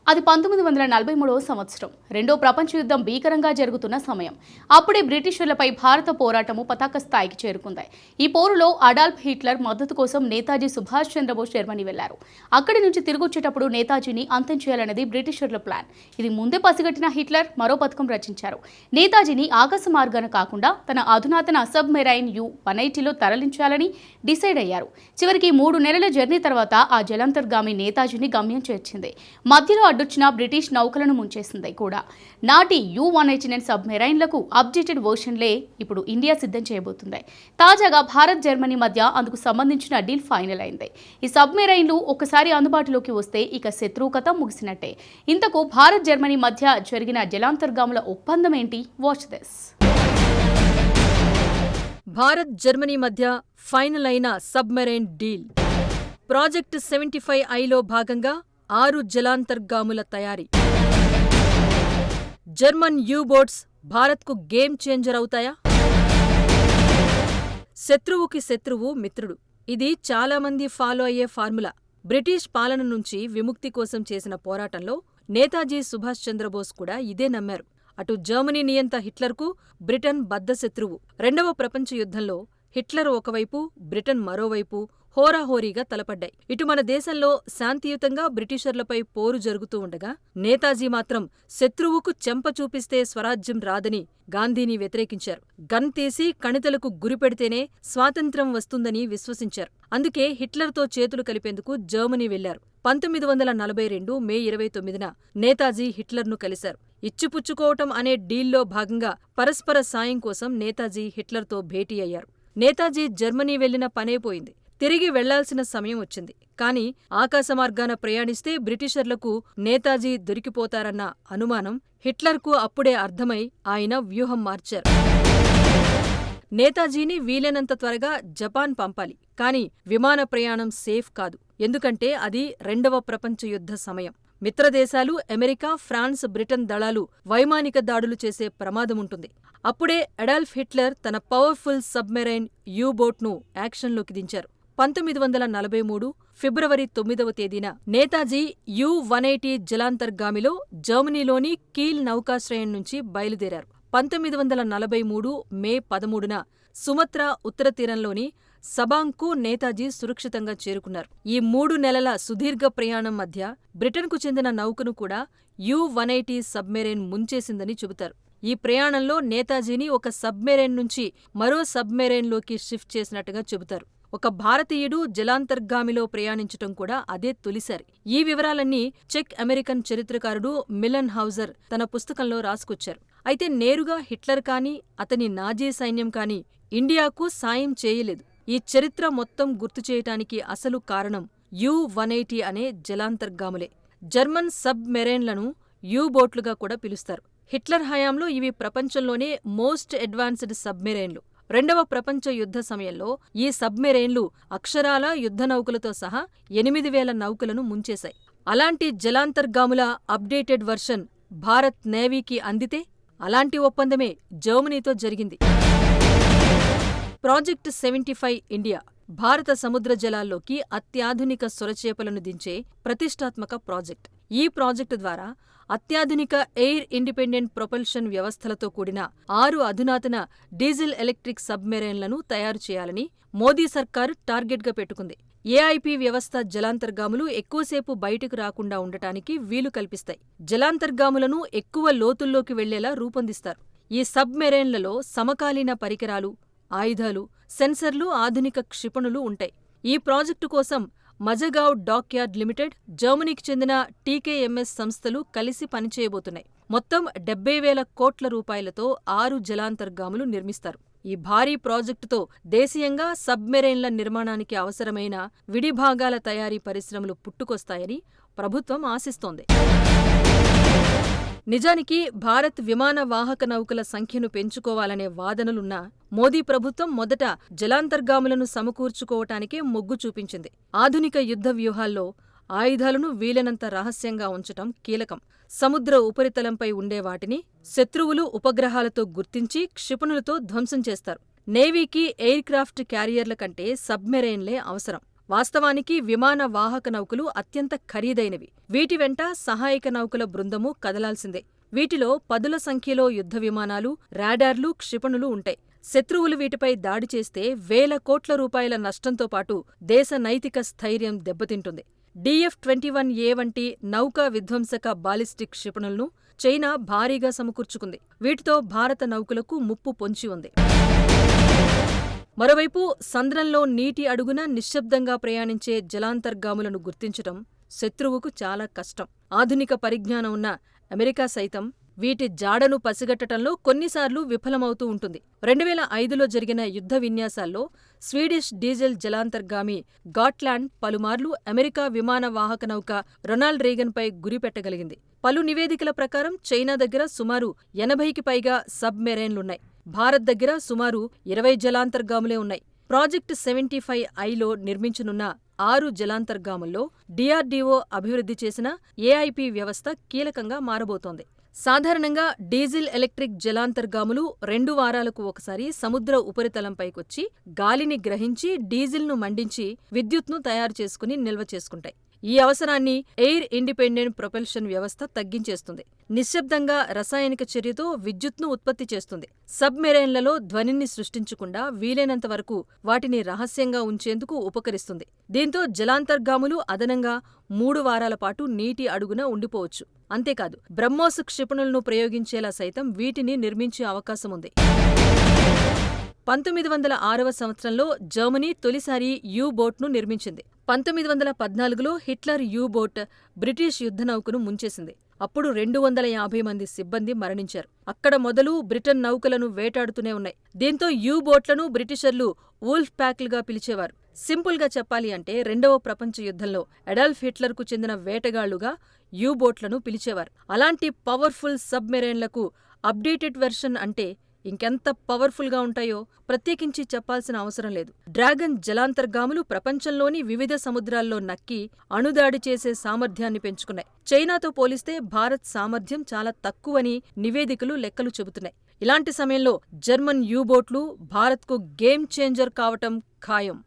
అది 1943వ సంవత్సరం. రెండో ప్రపంచ యుద్ధం భీకరంగా జరుగుతున్న సమయం. అప్పుడే బ్రిటిషర్లపై భారత పోరాటము పతాక స్థాయికి చేరుకుంది. ఈ పోరులో అడాల్ఫ్ హిట్లర్ మద్దతు కోసం నేతాజీ సుభాష్ చంద్రబోస్ జర్మనీ వెళ్లారు. అక్కడి నుంచి తిరిగొచ్చేటప్పుడు నేతాజీని అంతం చేయాలన్నది బ్రిటిషర్ల ప్లాన్. ఇది ముందే పసిగట్టిన హిట్లర్ మరో పథకం రచించారు. నేతాజీని ఆకాశ మార్గాన కాకుండా తన అధునాతన సబ్మెరైన్ యు-180లో తరలించాలని డిసైడ్ అయ్యారు. చివరికి 3 నెలల జర్నీ తర్వాత ఆ జలాంతర్గామి నేతాజీని గమ్యం చేర్చింది. మధ్యలో అడ్డొచ్చిన బ్రిటిష్ నౌకలను ముంచేసింది కూడా. నాటి యు-189 సబ్మెరైన్లకు అప్డేటెడ్ వర్షన్లే ఇప్పుడు ఇండియా సిద్ధం చేయబోతుంది. తాజాగా భారత్ జర్మనీ మధ్య అందుకు సంబంధించిన డీల్ ఫైనల్ అయింది. ఈ సబ్మెరైన్లు ఒకసారి అందుబాటులోకి వస్తే ఇక శత్రువు కథ ముగిసినట్టే. ఇంతకు భారత్ జర్మనీ మధ్య జరిగిన జలాంతర్గాముల ఒప్పందం ఏంటి? Watch this. భారత్ జర్మనీ మధ్య ఫైనల్ అయిన సబ్మెరైన్ డీల్. ప్రాజెక్ట్ 75ఐలో భాగంగా 6 జలాంతర్గాముల తయారీ. జర్మన్ యూ-బోట్స్ భారత్కు గేమ్ చేంజర్ అవుతాయా? శత్రువుకి శత్రువు మిత్రుడు. ఇది చాలామంది ఫాలో అయ్యే ఫార్ములా. బ్రిటిష్ పాలన నుంచి విముక్తి కోసం చేసిన పోరాటంలో నేతాజీ సుభాష్ చంద్రబోస్ కూడా ఇదే నమ్మారు. అటు జర్మనీ నియంత హిట్లర్కు బ్రిటన్ బద్ధశత్రువు. రెండవ ప్రపంచ యుద్ధంలో హిట్లర్ ఒకవైపు, బ్రిటన్ మరోవైపు హోరాహోరీగా తలపడ్డాయి. ఇటు మన దేశంలో శాంతియుతంగా బ్రిటిషర్లపై పోరు జరుగుతూ ఉండగా, నేతాజీ మాత్రం శత్రువుకు చెంప చూపిస్తే స్వరాజ్యం రాదని గాంధీని వ్యతిరేకించారు. గన్ తీసి కణితలకు గురిపెడితేనే స్వాతంత్ర్యం వస్తుందని విశ్వసించారు. అందుకే హిట్లర్తో చేతులు కలిపేందుకు జర్మనీ వెళ్లారు. 1942 మే 29న నేతాజీ హిట్లర్ను కలిశారు. ఇచ్చిపుచ్చుకోవటం అనే డీల్లో భాగంగా పరస్పర సాయం కోసం నేతాజీ హిట్లర్తో భేటీ అయ్యారు. నేతాజీ జర్మనీ వెళ్లిన పనైపోయింది. తిరిగి వెళ్లాల్సిన సమయం వచ్చింది. కాని ఆకాశమార్గాన ప్రయాణిస్తే బ్రిటిషర్లకు నేతాజీ దొరికిపోతారన్న అనుమానం హిట్లర్కు అప్పుడే అర్థమై ఆయన వ్యూహం మార్చారు. నేతాజీని వీలైనంత త్వరగా జపాన్ పంపాలి. కాని విమాన ప్రయాణం సేఫ్ కాదు. ఎందుకంటే అది రెండవ ప్రపంచ యుద్ధ సమయం. మిత్రదేశాలు అమెరికా, ఫ్రాన్స్, బ్రిటన్ దళాలు వైమానిక దాడులు చేసే ప్రమాదముంటుంది. అప్పుడే అడాల్ఫ్ హిట్లర్ తన పవర్ఫుల్ సబ్మెరైన్ యూ-బోట్ను యాక్షన్లోకి దించారు. 1943 ఫిబ్రవరి 9వ తేదీన నేతాజీ యు-180 జలాంతర్గామిలో జర్మనీలోని కీల్ నౌకాశ్రయం నుంచి బయలుదేరారు. 1943 మే 13న సుమత్రా ఉత్తర తీరంలోని సబాంగ్కు నేతాజీ సురక్షితంగా చేరుకున్నారు. ఈ 3 నెలల సుదీర్ఘ ప్రయాణం మధ్య బ్రిటన్కు చెందిన నౌకను కూడా యు-180 సబ్మెరైన్ ముంచేసిందని చెబుతారు. ఈ ప్రయాణంలో నేతాజీని ఒక సబ్మెరైన్ నుంచి మరో సబ్మెరైన్లోకి షిఫ్ట్ చేసినట్టుగా చెబుతారు. ఒక భారతీయుడు జలాంతర్గామిలో ప్రయాణించటం కూడా అదే తొలిసారి. ఈ వివరాలన్నీ చెక్ అమెరికన్ చరిత్రకారుడు మిలన్ హౌజర్ తన పుస్తకంలో రాసుకొచ్చారు. అయితే నేరుగా హిట్లర్ కానీ, అతని నాజీ సైన్యం కానీ ఇండియాకు సాయం చేయలేదు. ఈ చరిత్ర మొత్తం గుర్తుచేయటానికి అసలు కారణం యు-180 అనే జలాంతర్గాములే. జర్మన్ సబ్మెరైన్లను యూ-బోట్లుగా కూడా పిలుస్తారు. హిట్లర్ హయాంలో ఇవి ప్రపంచంలోనే మోస్ట్ అడ్వాన్స్డ్ సబ్మెరైన్లు. రెండవ ప్రపంచ యుద్ధ సమయంలో ఈ సబ్మెరైన్లు అక్షరాలా యుద్ధనౌకలతో సహా 8000 నౌకలను ముంచేశాయి. అలాంటి జలాంతర్గాముల అప్డేటెడ్ వర్షన్ భారత్ నేవీకి అందితే అలాంటి ఒప్పందమే జర్మనీతో జరిగింది. ప్రాజెక్ట్ 75 ఇండియా భారత సముద్ర జలాల్లోకి అత్యాధునిక సొరచేపలను దించే ప్రతిష్టాత్మక ప్రాజెక్ట్. ఈ ప్రాజెక్టు ద్వారా అత్యాధునిక ఎయిర్ ఇండిపెండెంట్ ప్రొపల్షన్ వ్యవస్థలతో కూడిన 6 అధునాతన డీజిల్ ఎలక్ట్రిక్ సబ్మెరైన్లను తయారు చేయాలని మోదీ సర్కారు టార్గెట్గా పెట్టుకుంది. ఏఐపి వ్యవస్థ జలాంతర్గాములు ఎక్కువసేపు బయటకు రాకుండా ఉండటానికి వీలు కల్పిస్తాయి. జలాంతర్గాములను ఎక్కువ లోతుల్లోకి వెళ్లేలా రూపొందిస్తారు. ఈ సబ్మెరైన్లలో సమకాలీన పరికరాలు, ఆయుధాలు, సెన్సర్లు, ఆధునిక క్షిపణులు ఉంటాయి. ఈ ప్రాజెక్టు కోసం మజగావ్ డాక్యార్డ్ లిమిటెడ్, జర్మనీకి చెందిన టీకేఎంఎస్ సంస్థలు కలిసి పనిచేయబోతున్నాయి. మొత్తం 70,000 కోట్ల రూపాయలతో 6 జలాంతర్గాములు నిర్మిస్తారు. ఈ భారీ ప్రాజెక్టుతో దేశీయంగా సబ్మెరైన్ల నిర్మాణానికి అవసరమైన విడిభాగాల తయారీ పరిశ్రమలు పుట్టుకొస్తాయని ప్రభుత్వం ఆశిస్తోంది. నిజానికి భారత్ విమాన వాహక నౌకల సంఖ్యను పెంచుకోవాలనే వాదనలున్నా మోదీ ప్రభుత్వం మొదట జలాంతర్గాములను సమకూర్చుకోవటానికే మొగ్గు చూపించింది. ఆధునిక యుద్ధ వ్యూహాల్లో ఆయుధాలను వీలైనంత రహస్యంగా ఉంచటం కీలకం. సముద్ర ఉపరితలంపై ఉండే వాటిని శత్రువులు ఉపగ్రహాలతో గుర్తించి క్షిపణులతో ధ్వంసం చేస్తారు. నేవీకి ఎయిర్ క్రాఫ్ట్ క్యారియర్ల కంటే సబ్మెరైన్లే అవసరం. వాస్తవానికి విమాన వాహక నౌకలు అత్యంత ఖరీదైనవి. వీటి వెంట సహాయక నౌకల బృందమూ కదలాల్సిందే. వీటిలో పదుల సంఖ్యలో యుద్ధ విమానాలు, రాడార్లు, క్షిపణులు ఉంటాయి. శత్రువులు వీటిపై దాడి చేస్తే వేల కోట్ల రూపాయల నష్టంతో పాటు దేశ నైతిక స్థైర్యం దెబ్బతింటుంది. DF-21A వంటి నౌకా విధ్వంసక బాలిస్టిక్ క్షిపణులను చైనా భారీగా సమకూర్చుకుంది. వీటితో భారత నౌకలకు ముప్పు పొంచి ఉంది. మరోవైపు సంద్రంలో నీటి అడుగున నిశ్శబ్దంగా ప్రయాణించే జలాంతర్గాములను గుర్తించటం శత్రువుకు చాలా కష్టం. ఆధునిక పరిజ్ఞానం ఉన్న అమెరికా సైతం వీటి జాడను పసిగట్టటంలో కొన్నిసార్లు విఫలమవుతూ ఉంటుంది. 2005లో జరిగిన యుద్ధ విన్యాసాల్లో స్వీడిష్ డీజిల్ జలాంతర్గామి గాట్లాండ్ పలుమార్లు అమెరికా విమాన వాహక నౌక రొనాల్డ్ రీగన్పై గురిపెట్టగలిగింది. పలు నివేదికల ప్రకారం చైనా దగ్గర సుమారు 80కి పైగా సబ్మెరైన్లున్నాయి. భారత్ దగ్గర సుమారు 20 జలాంతర్గాములే ఉన్నాయి. ప్రాజెక్ట్ 75Iలో నిర్మించనున్న 6 జలాంతర్గాముల్లో DRDO అభివృద్ధి చేసిన AIP వ్యవస్థ కీలకంగా మారబోతోంది. సాధారణంగా డీజిల్ ఎలక్ట్రిక్ జలాంతర్గాములు 2 వారాలకు ఒకసారి సముద్ర ఉపరితలంపైకొచ్చి గాలిని గ్రహించి డీజిల్ను మండించి విద్యుత్ను తయారు చేసుకుని నిల్వ చేసుకుంటాయి. ఈ అవసరాన్ని ఎయిర్ ఇండిపెండెంట్ ప్రొపల్షన్ వ్యవస్థ తగ్గించేస్తుంది. నిశ్శబ్దంగా రసాయనిక చర్యతో విద్యుత్ను ఉత్పత్తి చేస్తుంది. సబ్మెరైన్లలో ధ్వనిని సృష్టించకుండా వీలైనంత వరకు వాటిని రహస్యంగా ఉంచేందుకు ఉపకరిస్తుంది. దీంతో జలాంతర్గాములు అదనంగా 3 వారాల పాటు నీటి అడుగున ఉండిపోవచ్చు. అంతేకాదు, బ్రహ్మోస్ క్షిపణులను ప్రయోగించేలా సైతం వీటిని నిర్మించే అవకాశముంది. 1906వ సంవత్సరంలో జర్మనీ తొలిసారి యూ-బోట్ను నిర్మించింది. 1914లో హిట్లర్ యూ-బోట్ బ్రిటిష్ యుద్ధనౌకను ముంచేసింది. అప్పుడు 250 మంది సిబ్బంది మరణించారు. అక్కడ మొదలు బ్రిటన్ నౌకలను వేటాడుతూనే ఉన్నాయి. దీంతో యూ-బోట్లను బ్రిటిషర్లు వూల్ఫ్ ప్యాక్లుగా పిలిచేవారు. సింపుల్గా చెప్పాలి అంటే 2వ ప్రపంచ యుద్ధంలో అడాల్ఫ్ హిట్లర్కు చెందిన వేటగాళ్లుగా యూ-బోట్లను పిలిచేవారు. అలాంటి పవర్ఫుల్ సబ్మెరైన్లకు అప్డేటెడ్ వెర్షన్ అంటే ఇంకెంత పవర్ఫుల్గా ఉంటాయో ప్రత్యేకించి చెప్పాల్సిన అవసరం లేదు. డ్రాగన్ జలాంతర్గాములు ప్రపంచంలోని వివిధ సముద్రాల్లో నక్కి అణుదాడి చేసే సామర్థ్యాన్ని పెంచుకున్నాయి. చైనాతో పోలిస్తే భారత్ సామర్థ్యం చాలా తక్కువని నివేదికలు లెక్కలు చెబుతున్నాయి. ఇలాంటి సమయంలో జర్మన్ యూ-బోట్లు భారత్కు గేమ్ చేంజర్ కావటం ఖాయం.